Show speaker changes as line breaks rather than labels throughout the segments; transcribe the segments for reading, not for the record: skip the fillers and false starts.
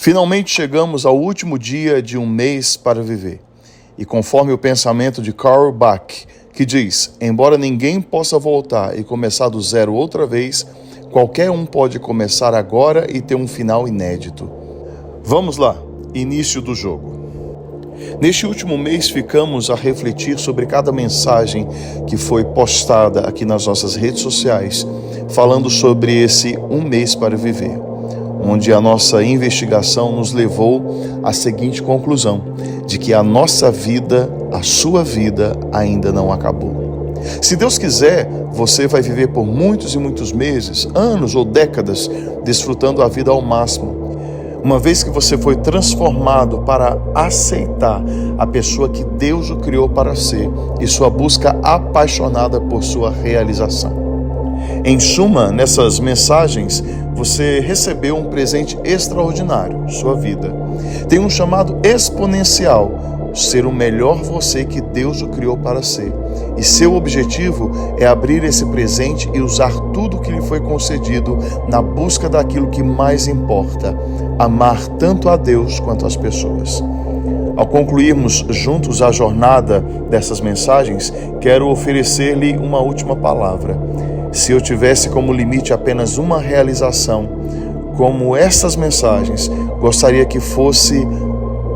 Finalmente chegamos ao último dia de um mês para viver. E conforme o pensamento de Karl Bach, que diz, embora ninguém possa voltar e começar do zero outra vez, qualquer um pode começar agora e ter um final inédito. Vamos lá, início do jogo. Neste último mês ficamos a refletir sobre cada mensagem que foi postada aqui nas nossas redes sociais, falando sobre esse um mês para viver, onde a nossa investigação nos levou à seguinte conclusão, de que a nossa vida, a sua vida, ainda não acabou. Se Deus quiser, você vai viver por muitos e muitos meses, anos ou décadas, desfrutando a vida ao máximo, uma vez que você foi transformado para aceitar a pessoa que Deus o criou para ser e sua busca apaixonada por sua realização. Em suma, nessas mensagens, você recebeu um presente extraordinário, sua vida. Tem um chamado exponencial, ser o melhor você que Deus o criou para ser. E seu objetivo é abrir esse presente e usar tudo que lhe foi concedido na busca daquilo que mais importa, amar tanto a Deus quanto as pessoas. Ao concluirmos juntos a jornada dessas mensagens, quero oferecer-lhe uma última palavra. Se eu tivesse como limite apenas uma realização, como essas mensagens, gostaria que fosse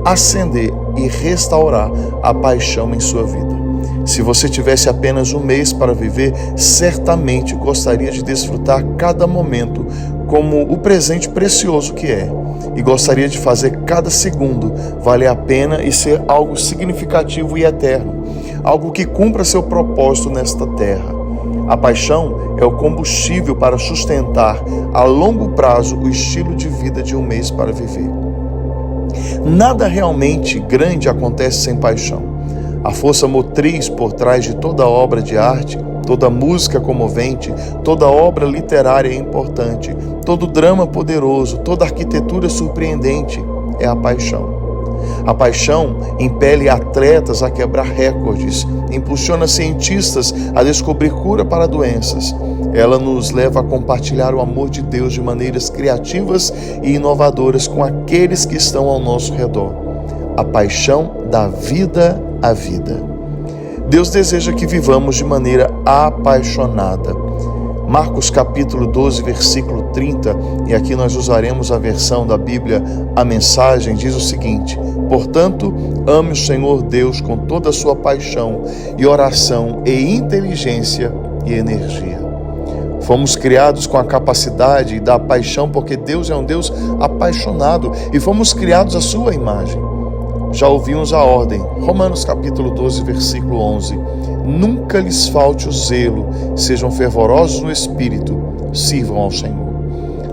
acender e restaurar a paixão em sua vida. Se você tivesse apenas um mês para viver, certamente gostaria de desfrutar cada momento como o presente precioso que é, e gostaria de fazer cada segundo valer a pena e ser algo significativo e eterno, algo que cumpra seu propósito nesta terra. A paixão é o combustível para sustentar a longo prazo o estilo de vida de um mês para viver. Nada realmente grande acontece sem paixão. A força motriz por trás de toda obra de arte, toda música comovente, toda obra literária importante, todo drama poderoso, toda arquitetura surpreendente é a paixão. A paixão impele atletas a quebrar recordes, impulsiona cientistas a descobrir cura para doenças. Ela nos leva a compartilhar o amor de Deus de maneiras criativas e inovadoras com aqueles que estão ao nosso redor. A paixão dá vida à vida. Deus deseja que vivamos de maneira apaixonada. Marcos capítulo 12, versículo 30, e aqui nós usaremos a versão da Bíblia, a mensagem, diz o seguinte: portanto, ame o Senhor Deus com toda a sua paixão e oração e inteligência e energia. Fomos criados com a capacidade da paixão porque Deus é um Deus apaixonado e fomos criados à sua imagem. Já ouvimos a ordem, Romanos capítulo 12, versículo 11. Nunca lhes falte o zelo, sejam fervorosos no espírito, sirvam ao Senhor.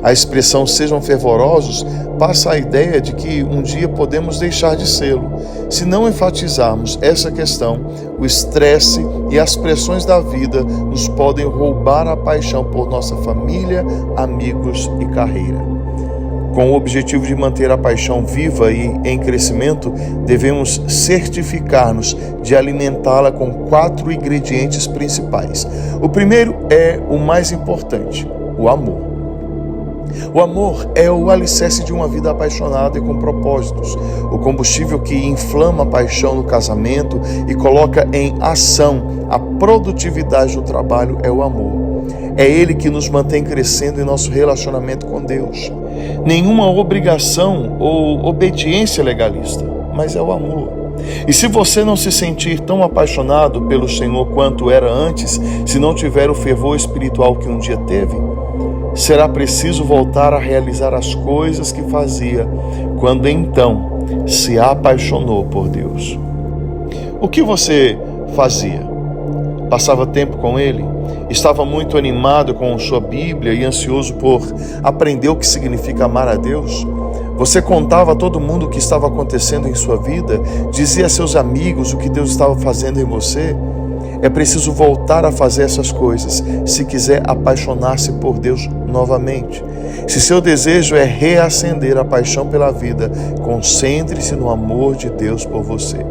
A expressão sejam fervorosos passa a ideia de que um dia podemos deixar de sê-lo. Se não enfatizarmos essa questão, o estresse e as pressões da vida nos podem roubar a paixão por nossa família, amigos e carreira. Com o objetivo de manter a paixão viva e em crescimento, devemos certificar-nos de alimentá-la com 4 ingredientes principais. O primeiro é o mais importante, o amor. O amor é o alicerce de uma vida apaixonada e com propósitos. O combustível que inflama a paixão no casamento e coloca em ação a produtividade do trabalho é o amor. É ele que nos mantém crescendo em nosso relacionamento com Deus. Nenhuma obrigação ou obediência legalista, mas é o amor. E se você não se sentir tão apaixonado pelo Senhor quanto era antes, se não tiver o fervor espiritual que um dia teve, será preciso voltar a realizar as coisas que fazia quando então se apaixonou por Deus. O que você fazia? Passava tempo com Ele? Estava muito animado com sua Bíblia e ansioso por aprender o que significa amar a Deus? Você contava a todo mundo o que estava acontecendo em sua vida? Dizia a seus amigos o que Deus estava fazendo em você? É preciso voltar a fazer essas coisas se quiser apaixonar-se por Deus novamente. Se seu desejo é reacender a paixão pela vida, concentre-se no amor de Deus por você.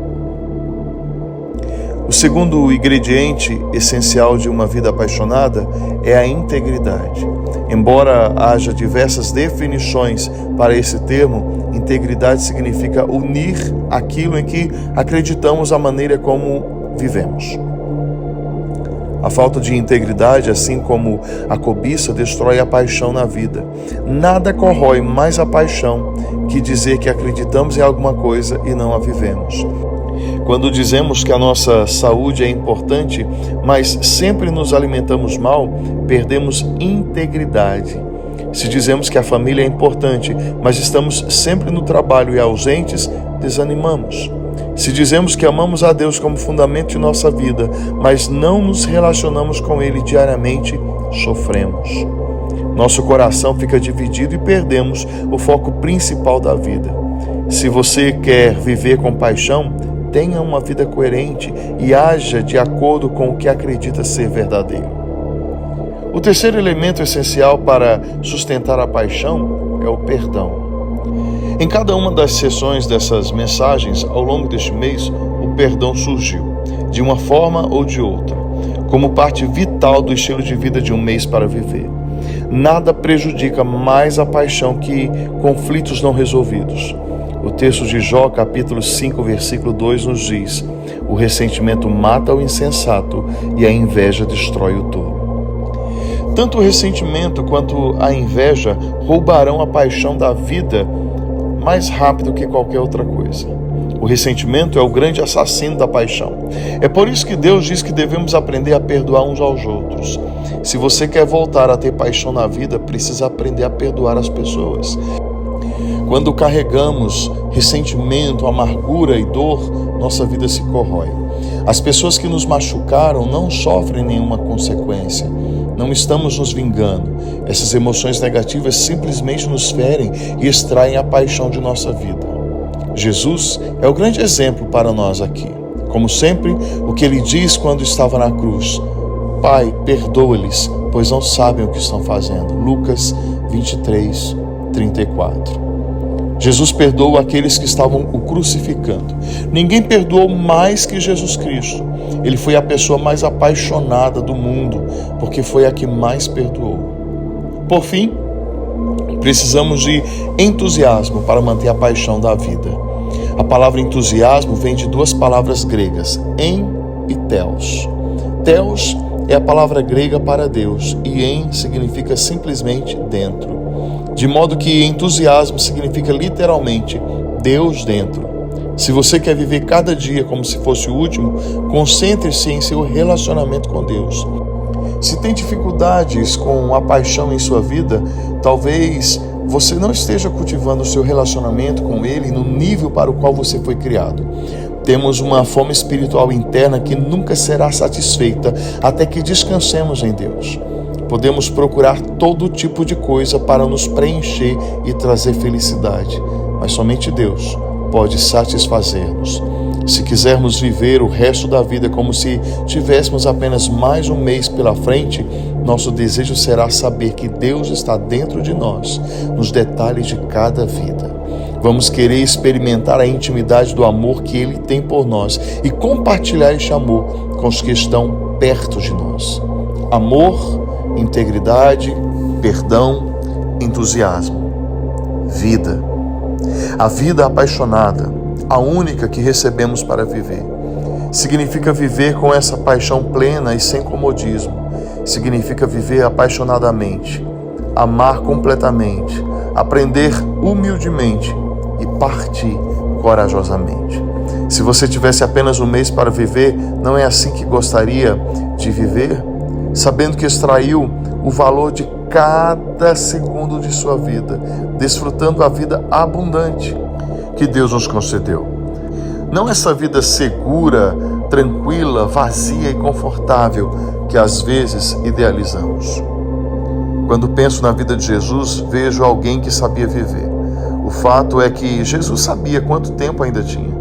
O segundo ingrediente essencial de uma vida apaixonada é a integridade. Embora haja diversas definições para esse termo, Integridade significa unir aquilo em que acreditamos à maneira como vivemos. A falta de integridade, assim como a cobiça, destrói a paixão na vida. Nada corrói mais a paixão que dizer que acreditamos em alguma coisa e não a vivemos. Quando dizemos que a nossa saúde é importante, mas sempre nos alimentamos mal, perdemos integridade. Se dizemos que a família é importante, mas estamos sempre no trabalho e ausentes, desanimamos. Se dizemos que amamos a Deus como fundamento de nossa vida, mas não nos relacionamos com Ele diariamente, sofremos. Nosso coração fica dividido e perdemos o foco principal da vida. Se você quer viver com paixão, tenha uma vida coerente e haja de acordo com o que acredita ser verdadeiro. O terceiro elemento essencial para sustentar a paixão é o perdão. Em cada uma das sessões dessas mensagens, ao longo deste mês, o perdão surgiu, de uma forma ou de outra, como parte vital do estilo de vida de um mês para viver. Nada prejudica mais a paixão que conflitos não resolvidos. O texto de Jó, capítulo 5, versículo 2, nos diz: o ressentimento mata o insensato e a inveja destrói o tolo. Tanto o ressentimento quanto a inveja roubarão a paixão da vida mais rápido que qualquer outra coisa. O ressentimento é o grande assassino da paixão. É por isso que Deus diz que devemos aprender a perdoar uns aos outros. Se você quer voltar a ter paixão na vida, precisa aprender a perdoar as pessoas. Quando carregamos ressentimento, amargura e dor, nossa vida se corrói. As pessoas que nos machucaram não sofrem nenhuma consequência. Não estamos nos vingando. Essas emoções negativas simplesmente nos ferem e extraem a paixão de nossa vida. Jesus é o grande exemplo para nós aqui. Como sempre, o que ele diz quando estava na cruz: Pai, perdoa-lhes, pois não sabem o que estão fazendo. Lucas 23, 34. Jesus perdoou aqueles que estavam o crucificando. Ninguém perdoou mais que Jesus Cristo. Ele foi a pessoa mais apaixonada do mundo, porque foi a que mais perdoou. Por fim, precisamos de entusiasmo para manter a paixão da vida. A palavra entusiasmo vem de duas palavras gregas, en e theos. Theos é a palavra grega para Deus e en significa simplesmente dentro. De modo que entusiasmo significa literalmente Deus dentro. Se você quer viver cada dia como se fosse o último, concentre-se em seu relacionamento com Deus. Se tem dificuldades com a paixão em sua vida, talvez você não esteja cultivando o seu relacionamento com Ele no nível para o qual você foi criado. Temos uma fome espiritual interna que nunca será satisfeita até que descansemos em Deus. Podemos procurar todo tipo de coisa para nos preencher e trazer felicidade, mas somente Deus pode satisfazer-nos. Se quisermos viver o resto da vida como se tivéssemos apenas mais um mês pela frente, nosso desejo será saber que Deus está dentro de nós, nos detalhes de cada vida. Vamos querer experimentar a intimidade do amor que Ele tem por nós e compartilhar este amor com os que estão perto de nós. Amor, integridade, perdão, entusiasmo, vida. A vida apaixonada, a única que recebemos para viver, significa viver com essa paixão plena e sem comodismo. Significa viver apaixonadamente, amar completamente, aprender humildemente e partir corajosamente. Se você tivesse apenas um mês para viver, não é assim que gostaria de viver? Sabendo que extraiu o valor de cada segundo de sua vida, desfrutando a vida abundante que Deus nos concedeu. Não essa vida segura, tranquila, vazia e confortável que às vezes idealizamos. Quando penso na vida de Jesus, vejo alguém que sabia viver. O fato é que Jesus sabia quanto tempo ainda tinha.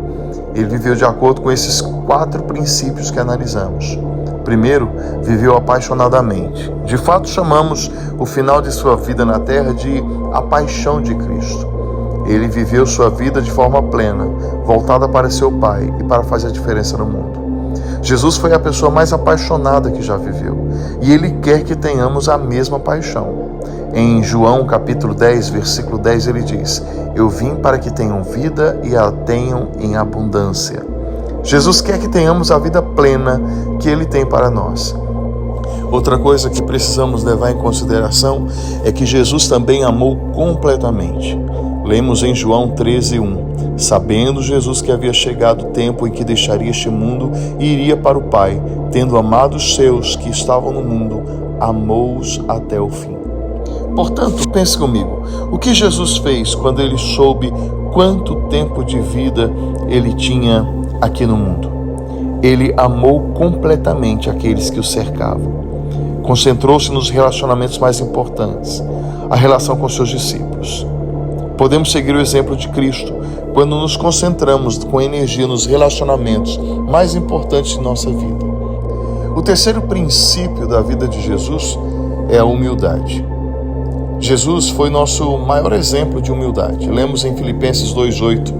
Ele viveu de acordo com esses 4 princípios que analisamos. Primeiro, viveu apaixonadamente. De fato, chamamos o final de sua vida na terra de a paixão de Cristo. Ele viveu sua vida de forma plena, voltada para seu Pai e para fazer a diferença no mundo. Jesus foi a pessoa mais apaixonada que já viveu, e Ele quer que tenhamos a mesma paixão. Em João capítulo 10, versículo 10, ele diz: eu vim para que tenham vida e a tenham em abundância. Jesus quer que tenhamos a vida plena que Ele tem para nós. Outra coisa que precisamos levar em consideração é que Jesus também amou completamente. Lemos em João 13:1: sabendo Jesus que havia chegado o tempo em que deixaria este mundo e iria para o Pai, tendo amado os seus que estavam no mundo, amou-os até o fim. Portanto, pense comigo, o que Jesus fez quando Ele soube quanto tempo de vida Ele tinha aqui no mundo? Ele amou completamente aqueles que o cercavam. Concentrou-se nos relacionamentos mais importantes, a relação com seus discípulos. Podemos seguir o exemplo de Cristo quando nos concentramos com energia nos relacionamentos mais importantes de nossa vida. O terceiro princípio da vida de Jesus é a humildade. Jesus foi nosso maior exemplo de humildade. Lemos em Filipenses 2:8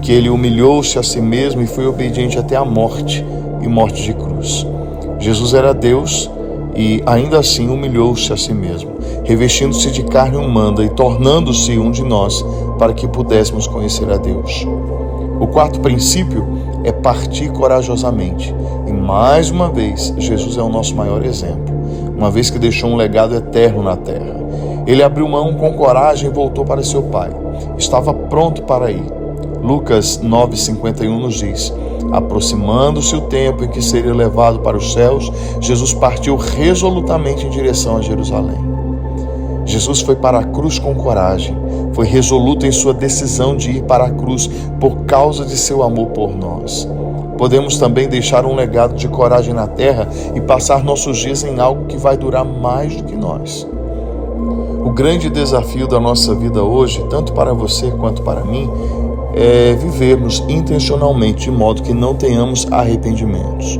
que ele humilhou-se a si mesmo e foi obediente até a morte e morte de cruz. Jesus era Deus e ainda assim humilhou-se a si mesmo, revestindo-se de carne humana e tornando-se um de nós para que pudéssemos conhecer a Deus. O quarto princípio é partir corajosamente. E mais uma vez, Jesus é o nosso maior exemplo, uma vez que deixou um legado eterno na terra. Ele abriu mão com coragem e voltou para seu Pai. Estava pronto para ir. Lucas 9:51 nos diz: aproximando-se o tempo em que seria levado para os céus, Jesus partiu resolutamente em direção a Jerusalém. Jesus foi para a cruz com coragem, foi resoluto em sua decisão de ir para a cruz por causa de seu amor por nós. Podemos também deixar um legado de coragem na terra e passar nossos dias em algo que vai durar mais do que nós. O grande desafio da nossa vida hoje, tanto para você quanto para mim, é vivermos intencionalmente de modo que não tenhamos arrependimentos.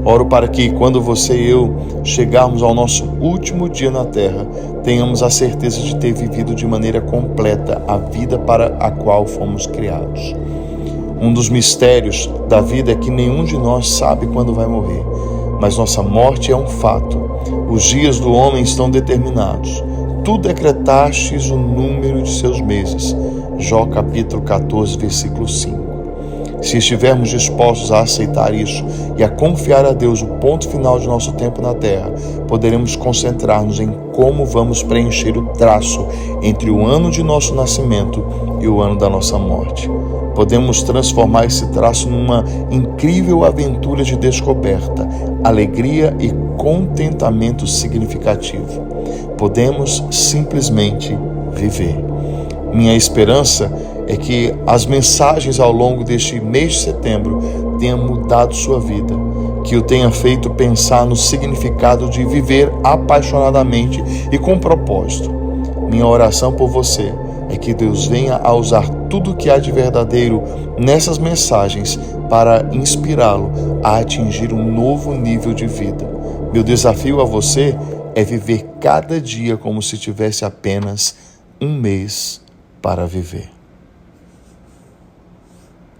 Oro para que, quando você e eu chegarmos ao nosso último dia na terra, tenhamos a certeza de ter vivido de maneira completa a vida para a qual fomos criados. Um dos mistérios da vida é que nenhum de nós sabe quando vai morrer, mas nossa morte é um fato. Os dias do homem estão determinados. Tu decretastes o número de seus meses. Jó capítulo 14, versículo 5. Se estivermos dispostos a aceitar isso e a confiar a Deus o ponto final de nosso tempo na terra, poderemos concentrar-nos em como vamos preencher o traço entre o ano de nosso nascimento e o ano da nossa morte. Podemos transformar esse traço numa incrível aventura de descoberta, alegria e contentamento significativo. Podemos simplesmente viver. Minha esperança é que as mensagens ao longo deste mês de setembro tenham mudado sua vida, que o tenha feito pensar no significado de viver apaixonadamente e com propósito. Minha oração por você é que Deus venha a usar tudo o que há de verdadeiro nessas mensagens para inspirá-lo a atingir um novo nível de vida. Meu desafio a você é viver cada dia como se tivesse apenas um mês para viver.